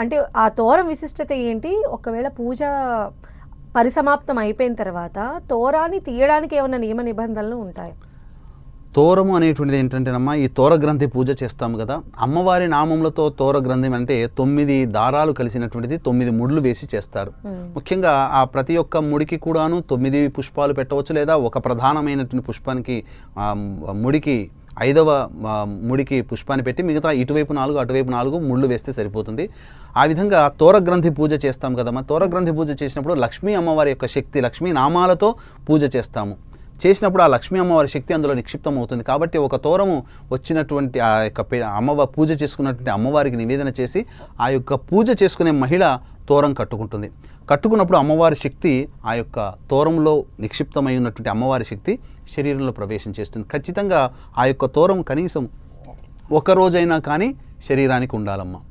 అంటే ఆ తోరం విశిష్టత ఏంటి? ఒకవేళ పూజ పరిసమాప్తం అయిపోయిన తర్వాత తోరాన్ని తీయడానికి ఏమన్నా నియమ నిబంధనలు ఉంటాయా? తోరము అనేటువంటిది ఏంటంటేనమ్మా, ఈ తోర గ్రంథి పూజ చేస్తాము కదా, అమ్మవారి నామములతో తోర గ్రంథి అంటే 9 దారాలు కలిసినటువంటిది, 9 ముడులు వేసి చేస్తారు. ముఖ్యంగా ఆ ప్రతి ఒక్క ముడికి కూడాను 9 పుష్పాలు పెట్టవచ్చు, లేదా ఒక ప్రధానమైనటువంటి పుష్పానికి ముడికి 5వ ముడికి పుష్పాన్ని పెట్టి మిగతా ఇటువైపు 4 అటువైపు 4 ముళ్ళు వేస్తే సరిపోతుంది. ఆ విధంగా తోరగ్రంథి పూజ చేస్తాం కదమ్మా. తోరగ్రంథి పూజ చేసినప్పుడు లక్ష్మీ అమ్మవారి యొక్క శక్తి, లక్ష్మీ నామాలతో పూజ చేస్తాము. చేసినప్పుడు ఆ లక్ష్మీ అమ్మవారి శక్తి అందులో నిక్షిప్తం అవుతుంది. కాబట్టి ఒక తోరము వచ్చినటువంటి ఆ యొక్క పూజ చేసుకున్నటువంటి అమ్మవారికి నివేదన చేసి ఆ యొక్క పూజ చేసుకునే మహిళ తోరం కట్టుకుంటుంది. కట్టుకున్నప్పుడు అమ్మవారి శక్తి ఆ యొక్క తోరంలో నిక్షిప్తమై ఉన్నటువంటి అమ్మవారి శక్తి శరీరంలో ప్రవేశం చేస్తుంది. ఖచ్చితంగా ఆ యొక్క తోరం కనీసం ఒక రోజైనా కానీ శరీరానికి ఉండాలమ్మా.